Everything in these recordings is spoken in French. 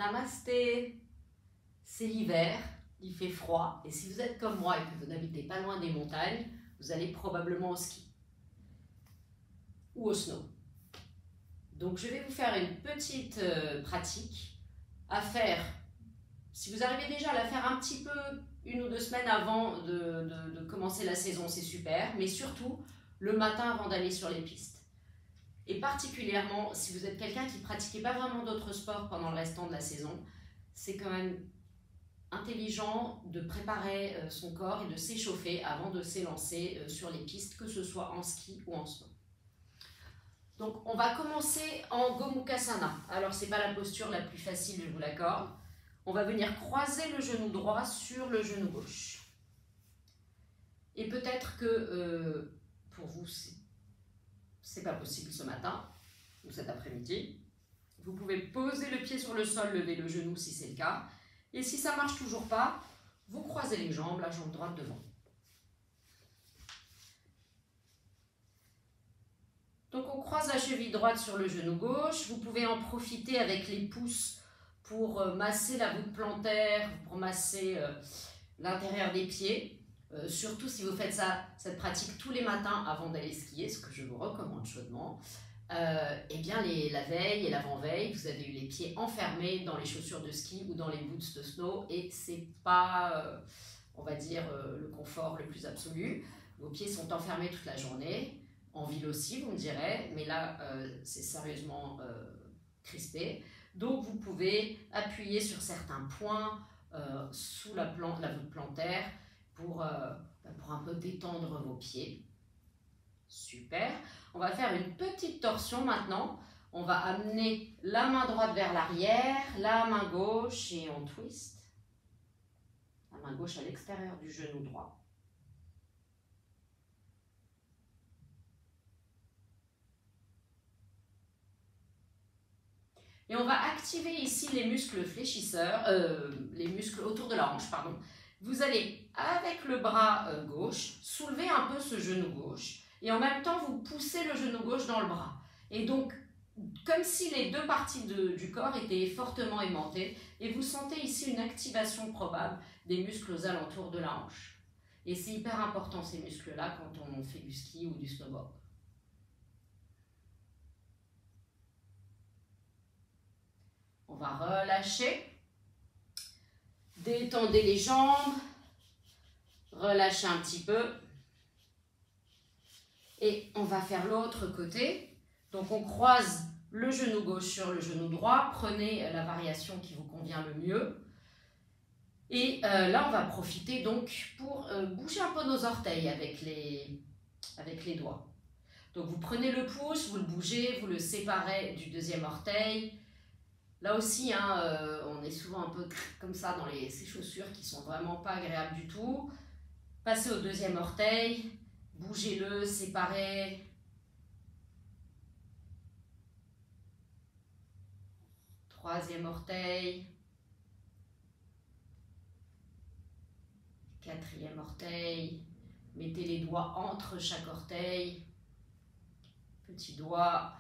Namasté. C'est l'hiver, il fait froid et si vous êtes comme moi et que vous n'habitez pas loin des montagnes, vous allez probablement au ski ou au snow. Donc je vais vous faire une petite pratique à faire. Si vous arrivez déjà à la faire un petit peu 1 ou 2 semaines avant de commencer la saison, c'est super, mais surtout le matin avant d'aller sur les pistes. Et particulièrement, si vous êtes quelqu'un qui ne pratiquait pas vraiment d'autres sports pendant le restant de la saison, c'est quand même intelligent de préparer son corps et de s'échauffer avant de s'élancer sur les pistes, que ce soit en ski ou en snow. Donc on va commencer en Gomukhasana. Alors c'est pas la posture la plus facile, je vous l'accorde. On va venir croiser le genou droit sur le genou gauche. Et peut-être que pour vous, c'est pas possible ce matin ou cet après-midi. Vous pouvez poser le pied sur le sol, lever le genou si c'est le cas. Et si ça ne marche toujours pas, vous croisez les jambes, la jambe droite devant. Donc on croise la cheville droite sur le genou gauche. Vous pouvez en profiter avec les pouces pour masser la voûte plantaire, pour masser l'intérieur des pieds. Surtout si vous faites cette pratique tous les matins avant d'aller skier, ce que je vous recommande chaudement. Eh bien la veille et l'avant-veille, vous avez eu les pieds enfermés dans les chaussures de ski ou dans les boots de snow et c'est pas, on va dire, le confort le plus absolu. Vos pieds sont enfermés toute la journée, en ville aussi vous me direz, mais là c'est sérieusement crispé. Donc vous pouvez appuyer sur certains points sous la voûte plantaire pour un peu détendre vos pieds. Super. On va faire une petite torsion maintenant. On va amener la main droite vers l'arrière, la main gauche et on twist. La main gauche à l'extérieur du genou droit. Et on va activer ici les muscles fléchisseurs, les muscles autour de la hanche, pardon. Vous allez, avec le bras gauche, soulever un peu ce genou gauche et en même temps, vous poussez le genou gauche dans le bras. Et donc, comme si les deux parties du corps étaient fortement aimantées et vous sentez ici une activation probable des muscles aux alentours de la hanche. Et c'est hyper important ces muscles-là quand on fait du ski ou du snowboard. On va relâcher. Détendez les jambes. Relâchez un petit peu. Et on va faire l'autre côté. Donc on croise le genou gauche sur le genou droit. Prenez la variation qui vous convient le mieux. Et là, on va profiter donc pour bouger un peu nos orteils avec les doigts. Donc vous prenez le pouce, vous le bougez, vous le séparez du deuxième orteil. Là aussi, on est souvent un peu comme ça dans ces chaussures qui sont vraiment pas agréables du tout. Passez au deuxième orteil, bougez-le, séparez. Troisième orteil. Quatrième orteil. Mettez les doigts entre chaque orteil. Petit doigt.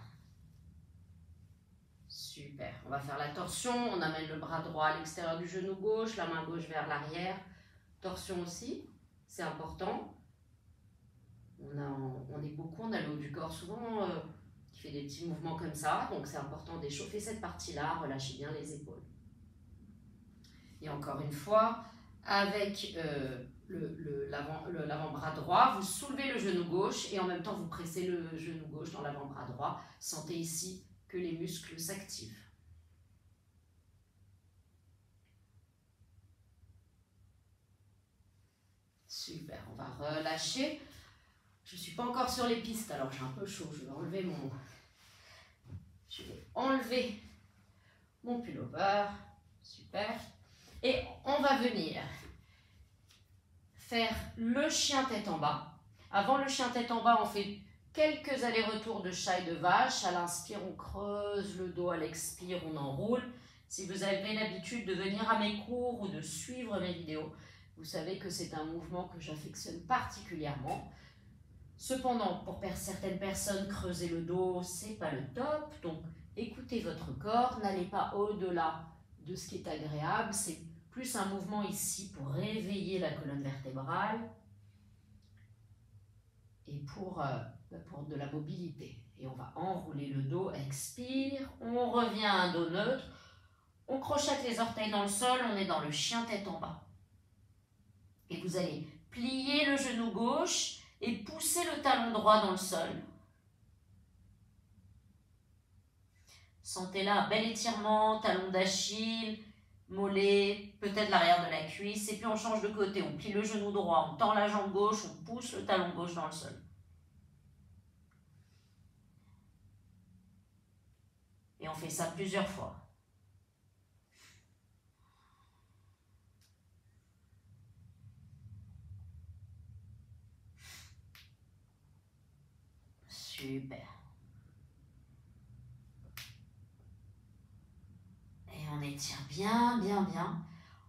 Super. On va faire la torsion. On amène le bras droit à l'extérieur du genou gauche, la main gauche vers l'arrière. Torsion aussi, c'est important. On est beaucoup, on a le haut du corps souvent qui fait des petits mouvements comme ça. Donc c'est important d'échauffer cette partie-là. Relâchez bien les épaules. Et encore une fois, avec l'avant-bras droit, vous soulevez le genou gauche et en même temps vous pressez le genou gauche dans l'avant-bras droit. Sentez ici que les muscles s'activent. Super, on va relâcher. Je ne suis pas encore sur les pistes, alors j'ai un peu chaud. Je vais enlever mon pullover. Super. Et on va venir faire le chien tête en bas. Avant le chien tête en bas, on fait quelques allers-retours de chat et de vache. À l'inspire, on creuse le dos. À l'expire, on enroule. Si vous avez l'habitude de venir à mes cours ou de suivre mes vidéos, vous savez que c'est un mouvement que j'affectionne particulièrement. Cependant, pour certaines personnes, creuser le dos, c'est pas le top. Donc, écoutez votre corps. N'allez pas au-delà de ce qui est agréable, c'est plus un mouvement ici pour réveiller la colonne vertébrale et pour de la mobilité. Et on va enrouler le dos, expire, on revient à un dos neutre, on crochette les orteils dans le sol, on est dans le chien tête en bas. Et vous allez plier le genou gauche et pousser le talon droit dans le sol. Sentez là un bel étirement, talon d'Achille, mollet, peut-être l'arrière de la cuisse. Et puis on change de côté, on plie le genou droit, on tend la jambe gauche, on pousse le talon gauche dans le sol. Et on fait ça plusieurs fois. Super. Et on étire bien, bien, bien.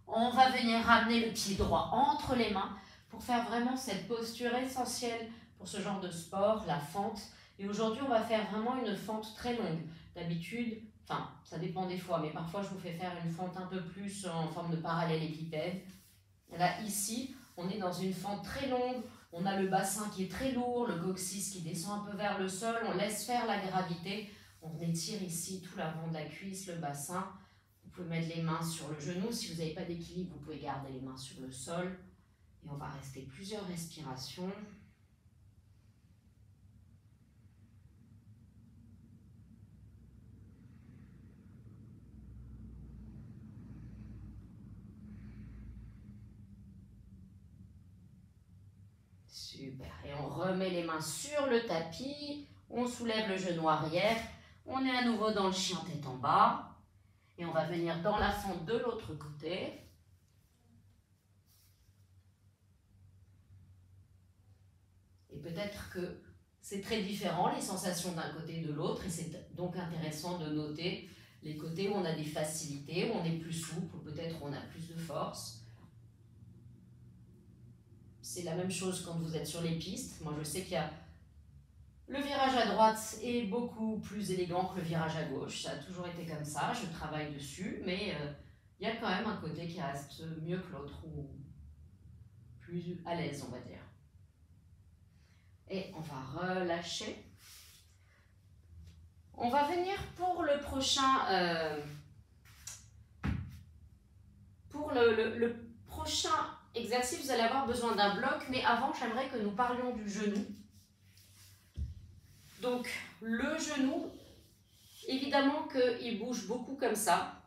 On va venir ramener le pied droit entre les mains pour faire vraiment cette posture essentielle pour ce genre de sport, la fente. Et aujourd'hui, on va faire vraiment une fente très longue. D'habitude, enfin, ça dépend des fois, mais parfois je vous fais faire une fente un peu plus en forme de parallélépipède. Là, ici, on est dans une fente très longue. On a le bassin qui est très lourd, le coccyx qui descend un peu vers le sol. On laisse faire la gravité. On étire ici tout l'avant de la cuisse, le bassin. Vous pouvez mettre les mains sur le genou. Si vous n'avez pas d'équilibre, vous pouvez garder les mains sur le sol. Et on va rester plusieurs respirations. Super. Et on remet les mains sur le tapis. On soulève le genou arrière. On est à nouveau dans le chien tête en bas. Et on va venir dans la fente de l'autre côté. Et peut-être que c'est très différent les sensations d'un côté et de l'autre. Et c'est donc intéressant de noter les côtés où on a des facilités, où on est plus souple, ou peut-être où on a plus de force. C'est la même chose quand vous êtes sur les pistes. Moi, je sais qu'il y a le virage à droite est beaucoup plus élégant que le virage à gauche. Ça a toujours été comme ça. Je travaille dessus, mais il y a quand même un côté qui reste mieux que l'autre ou plus à l'aise, on va dire. Et on va relâcher. On va venir pour le prochain... le prochain exercice, vous allez avoir besoin d'un bloc, mais avant, j'aimerais que nous parlions du genou. Donc, le genou, évidemment qu'il bouge beaucoup comme ça,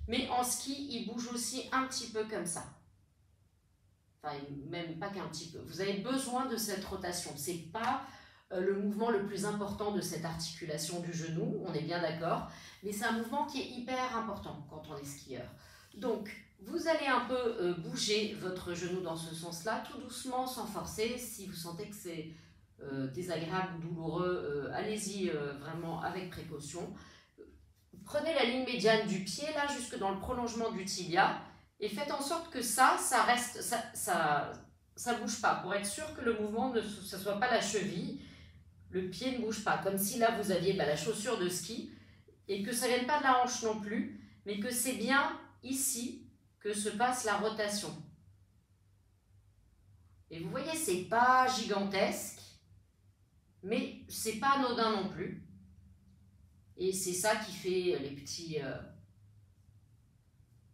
mais en ski, il bouge aussi un petit peu comme ça. Enfin, même pas qu'un petit peu. Vous avez besoin de cette rotation. Ce n'est pas le mouvement le plus important de cette articulation du genou, on est bien d'accord, mais c'est un mouvement qui est hyper important quand on est skieur. Donc, vous allez un peu bouger votre genou dans ce sens-là, tout doucement, sans forcer. Si vous sentez que c'est désagréable ou douloureux, allez-y vraiment avec précaution. Prenez la ligne médiane du pied, là, jusque dans le prolongement du tibia, et faites en sorte que ça reste, ça bouge pas, pour être sûr que le mouvement ne soit pas la cheville, le pied ne bouge pas, comme si là vous aviez la chaussure de ski, et que ça ne vienne pas de la hanche non plus, mais que c'est bien ici que se passe la rotation. Et vous voyez, c'est pas gigantesque, mais c'est pas anodin non plus. Et c'est ça qui fait les petits...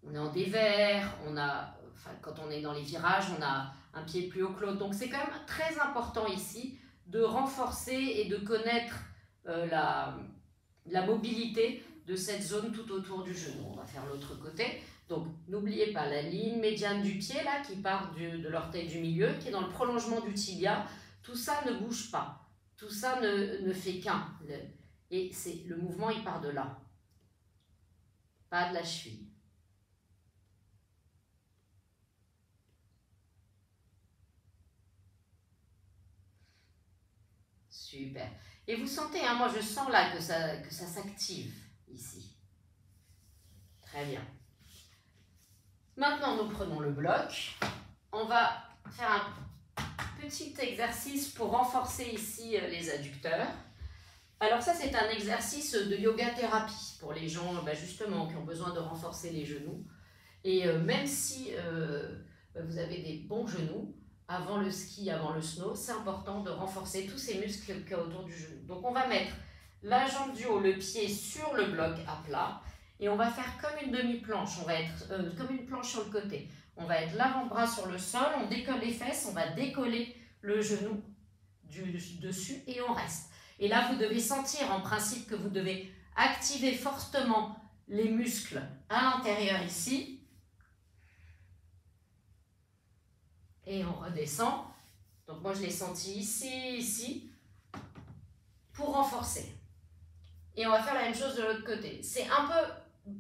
on est en dévers, quand on est dans les virages, on a un pied plus haut que l'autre. Donc c'est quand même très important ici de renforcer et de connaître la mobilité de cette zone tout autour du genou. On va faire l'autre côté. Donc n'oubliez pas la ligne médiane du pied là qui part de l'orteil du milieu, qui est dans le prolongement du tibia. Tout ça ne bouge pas. Tout ça ne fait qu'un. Et le mouvement, il part de là. Pas de la cheville. Super. Et vous sentez, hein, moi je sens là que ça s'active ici. Très bien. Maintenant, nous prenons le bloc. On va faire un petit exercice pour renforcer ici les adducteurs. Alors ça, c'est un exercice de yoga thérapie pour les gens justement qui ont besoin de renforcer les genoux. Et même si vous avez des bons genoux, avant le ski, avant le snow, c'est important de renforcer tous ces muscles qu'il y a autour du genou. Donc on va mettre la jambe du haut, le pied sur le bloc à plat, et on va faire comme une demi-planche, on va être comme une planche sur le côté. On va être l'avant-bras sur le sol, on décolle les fesses, on va décoller le genou dessus et on reste. Et là, vous devez sentir en principe que vous devez activer fortement les muscles à l'intérieur ici. Et on redescend. Donc moi, je l'ai senti ici, ici, pour renforcer. Et on va faire la même chose de l'autre côté. C'est un peu...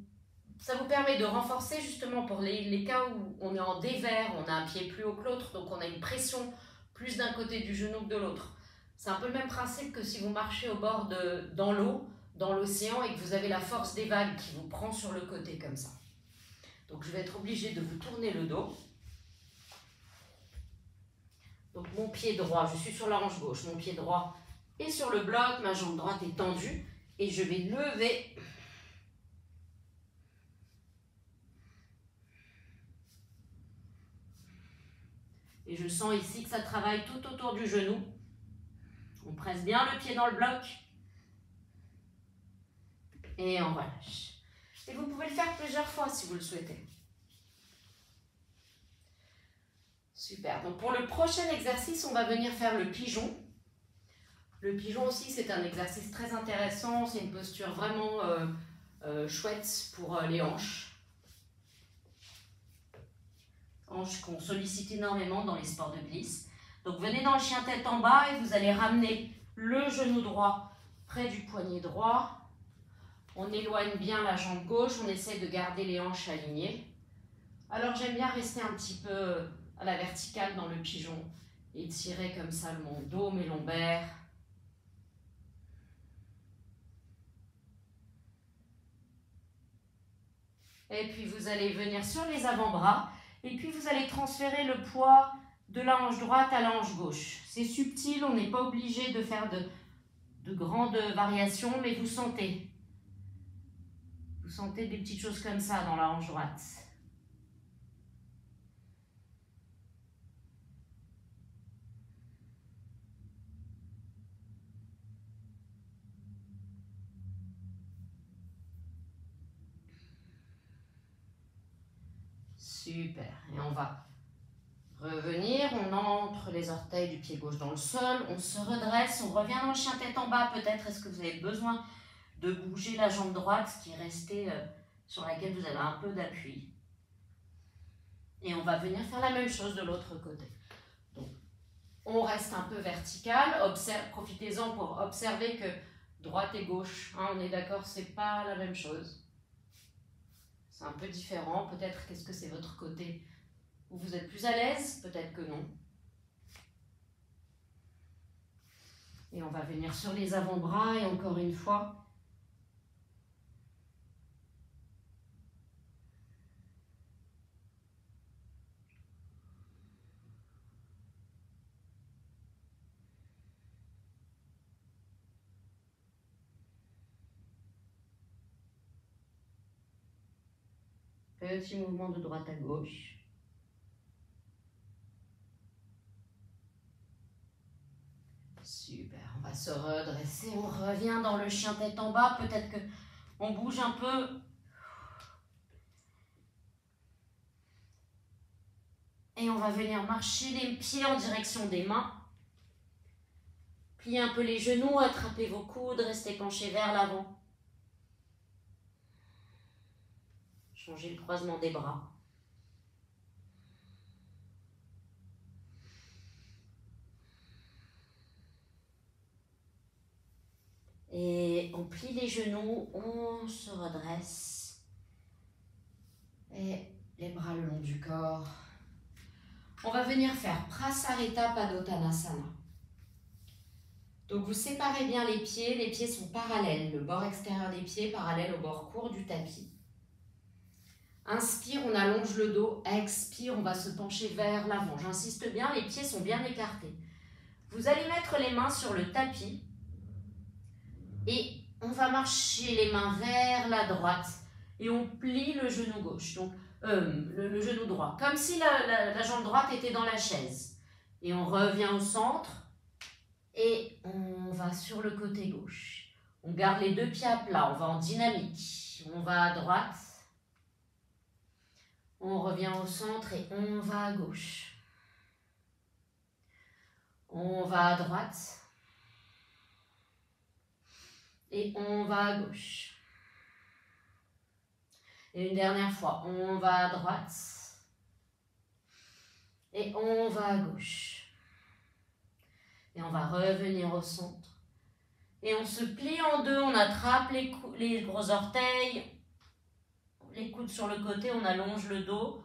Ça vous permet de renforcer justement pour les cas où on est en dévers, on a un pied plus haut que l'autre, donc on a une pression plus d'un côté du genou que de l'autre. C'est un peu le même principe que si vous marchez au bord dans l'eau, dans l'océan, et que vous avez la force des vagues qui vous prend sur le côté comme ça. Donc je vais être obligée de vous tourner le dos. Donc mon pied droit, je suis sur la hanche gauche, mon pied droit est sur le bloc, ma jambe droite est tendue, et je vais lever. Et je sens ici que ça travaille tout autour du genou. On presse bien le pied dans le bloc. Et on relâche. Et vous pouvez le faire plusieurs fois si vous le souhaitez. Super. Donc pour le prochain exercice, on va venir faire le pigeon. Le pigeon aussi, c'est un exercice très intéressant. C'est une posture vraiment chouette pour les hanches. Hanches qu'on sollicite énormément dans les sports de glisse. Donc venez dans le chien tête en bas et vous allez ramener le genou droit près du poignet droit. On éloigne bien la jambe gauche, on essaie de garder les hanches alignées. Alors j'aime bien rester un petit peu à la verticale dans le pigeon et tirer comme ça mon dos, mes lombaires. Et puis vous allez venir sur les avant-bras et puis vous allez transférer le poids de la hanche droite à la hanche gauche. C'est subtil, on n'est pas obligé de faire de grandes variations, mais vous sentez. Vous sentez des petites choses comme ça dans la hanche droite. Super. Et on va revenir, on entre les orteils du pied gauche dans le sol, on se redresse, on revient dans le chien tête en bas. Peut-être est-ce que vous avez besoin de bouger la jambe droite qui est restée sur laquelle vous avez un peu d'appui. Et on va venir faire la même chose de l'autre côté. Donc, on reste un peu vertical, profitez-en pour observer que droite et gauche, hein, on est d'accord, c'est pas la même chose. C'est un peu différent, peut-être qu'est-ce que c'est votre côté où vous êtes plus à l'aise, peut-être que non. Et on va venir sur les avant-bras et encore une fois. Petit mouvement de droite à gauche. Super, on va se redresser, on revient dans le chien tête en bas, peut-être que on bouge un peu. Et on va venir marcher les pieds en direction des mains. Pliez un peu les genoux, attrapez vos coudes, restez penchés vers l'avant. Changez le croisement des bras. Et on plie les genoux, on se redresse. Et les bras le long du corps. On va venir faire Prasarita Padottanasana. Donc vous séparez bien les pieds sont parallèles. Le bord extérieur des pieds parallèle au bord court du tapis. Inspire, on allonge le dos. Expire, on va se pencher vers l'avant. J'insiste bien, les pieds sont bien écartés. Vous allez mettre les mains sur le tapis. Et on va marcher les mains vers la droite et on plie le genou gauche, donc le genou droit, comme si la jambe droite était dans la chaise. Et on revient au centre et on va sur le côté gauche. On garde les deux pieds à plat, on va en dynamique. On va à droite, on revient au centre et on va à gauche. On va à droite et on va à gauche. Et une dernière fois, on va à droite et on va à gauche. Et on va revenir au centre. Et on se plie en deux, on attrape les gros orteils, les coudes sur le côté, on allonge le dos.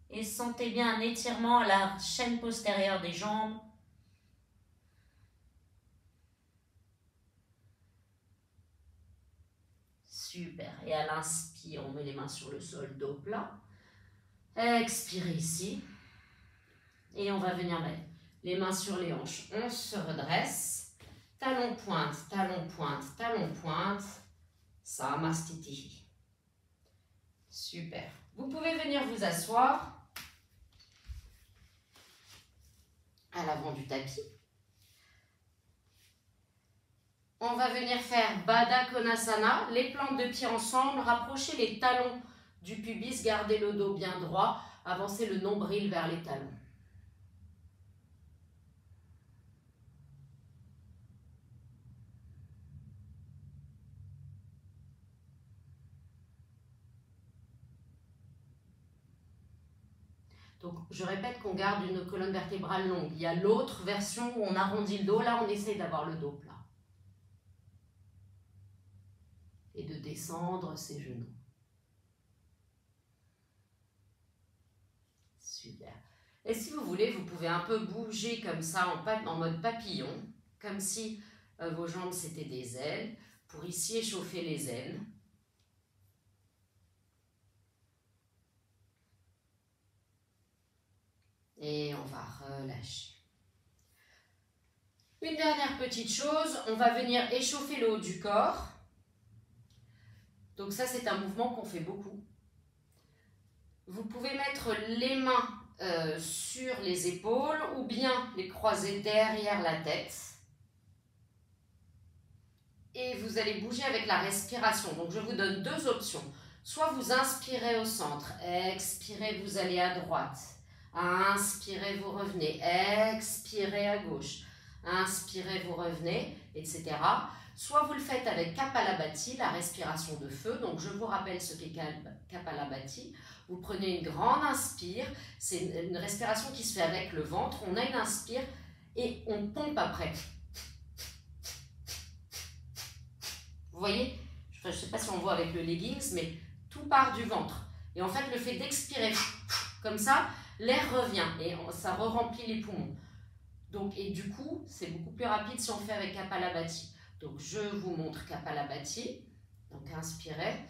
Et sentez bien un étirement à la chaîne postérieure des jambes. Super. Et à l'inspire, on met les mains sur le sol, dos plat. Expirez ici. Et on va venir mettre les mains sur les hanches. On se redresse. Talon pointe, talon pointe, talon pointe. Samastiti. Super. Vous pouvez venir vous asseoir à l'avant du tapis. On va venir faire Baddha Konasana, les plantes de pied ensemble, rapprochez les talons du pubis, gardez le dos bien droit, avancez le nombril vers les talons. Donc, je répète qu'on garde une colonne vertébrale longue. Il y a l'autre version où on arrondit le dos. Là, on essaie d'avoir le dos plat. Et de descendre ses genoux. Super. Et si vous voulez, vous pouvez un peu bouger comme ça en mode papillon, comme si vos jambes c'était des ailes, pour ici échauffer les ailes. Et on va relâcher. Une dernière petite chose, on va venir échauffer le haut du corps. Donc ça, c'est un mouvement qu'on fait beaucoup. Vous pouvez mettre les mains sur les épaules ou bien les croiser derrière la tête. Et vous allez bouger avec la respiration. Donc je vous donne deux options. Soit vous inspirez au centre, expirez, vous allez à droite. Inspirez, vous revenez, expirez à gauche. Inspirez, vous revenez, etc. Soit vous le faites avec Kapalabhati, la respiration de feu. Donc je vous rappelle ce qu'est Kapalabhati. Vous prenez une grande inspire, c'est une respiration qui se fait avec le ventre. On a une inspire et on pompe après. Vous voyez, je ne sais pas si on voit avec le leggings, mais tout part du ventre. Et en fait, le fait d'expirer comme ça, l'air revient et ça re-remplit les poumons. Donc, et du coup, c'est beaucoup plus rapide si on fait avec Kapalabhati. Donc, je vous montre Kapalabhati. Donc, inspirez.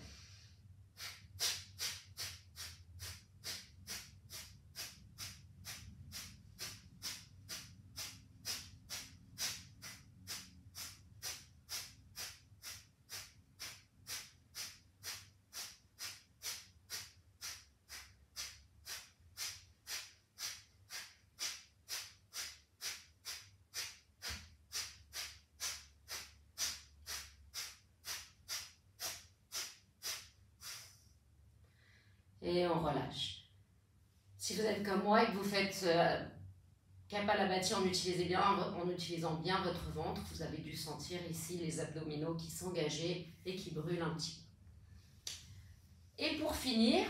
Et on relâche. Si vous êtes comme moi et que vous faites Kapalabhati en utilisant bien votre ventre, vous avez dû sentir ici les abdominaux qui s'engageaient et qui brûlent un petit peu. Et pour finir,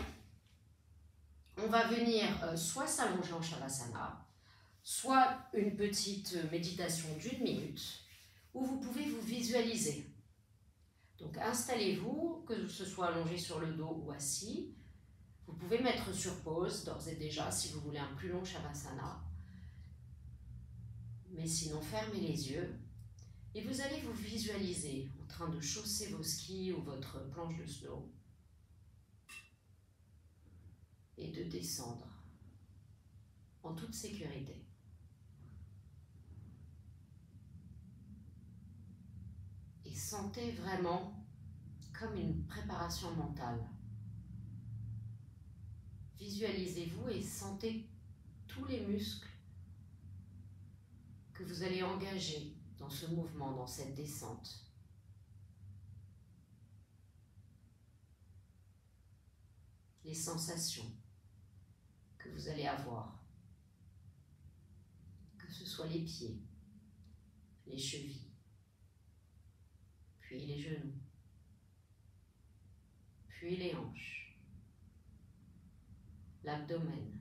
on va venir soit s'allonger en Shavasana, soit une petite méditation d'1 minute, où vous pouvez vous visualiser. Donc installez-vous, que ce soit allongé sur le dos ou assis. Vous pouvez mettre sur pause, d'ores et déjà, si vous voulez un plus long Shavasana. Mais sinon, fermez les yeux. Et vous allez vous visualiser en train de chausser vos skis ou votre planche de snow. Et de descendre en toute sécurité. sentez vraiment comme une préparation mentale. Visualisez-vous et sentez tous les muscles que vous allez engager dans ce mouvement, dans cette descente. Les sensations que vous allez avoir, que ce soit les pieds, les chevilles, puis les genoux, puis les hanches, l'abdomen,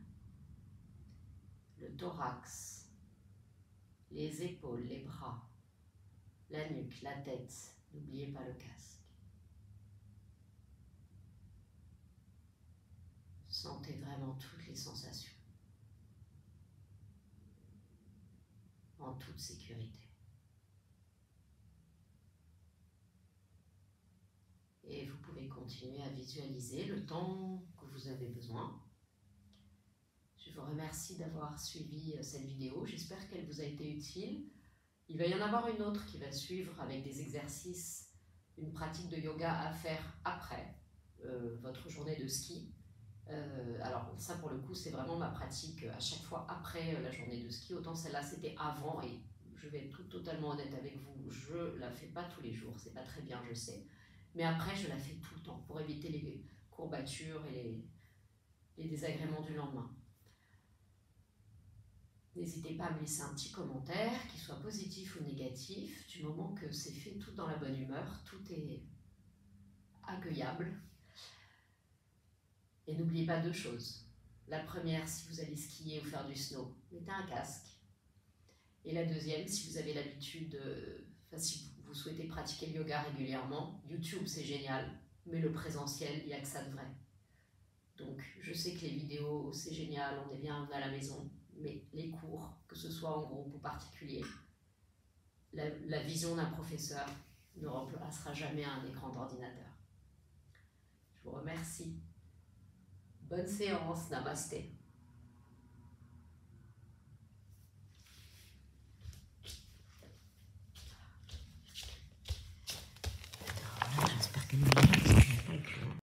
le thorax, les épaules, les bras, la nuque, la tête. N'oubliez pas le casque. Sentez vraiment toutes les sensations, en toute sécurité. Et vous pouvez continuer à visualiser le temps que vous avez besoin. Je vous remercie d'avoir suivi cette vidéo. J'espère qu'elle vous a été utile. Il va y en avoir une autre qui va suivre avec des exercices, une pratique de yoga à faire après votre journée de ski. Alors ça pour le coup c'est vraiment ma pratique à chaque fois après la journée de ski, autant celle-là c'était avant et je vais être totalement honnête avec vous, je la fais pas tous les jours, c'est pas très bien je sais, mais après je la fais tout le temps pour éviter les courbatures et les désagréments du lendemain. N'hésitez pas à me laisser un petit commentaire, qu'il soit positif ou négatif, du moment que c'est fait tout dans la bonne humeur, tout est accueillable. Et n'oubliez pas deux choses. La première, si vous allez skier ou faire du snow, mettez un casque. Et la deuxième, si vous avez l'habitude, si vous souhaitez pratiquer le yoga régulièrement, YouTube c'est génial, mais le présentiel, il n'y a que ça de vrai. Donc je sais que les vidéos c'est génial, on est bien à la maison, mais les cours, que ce soit en groupe ou particulier, la vision d'un professeur ne remplacera jamais un écran d'ordinateur. Je vous remercie. Bonne séance, namasté.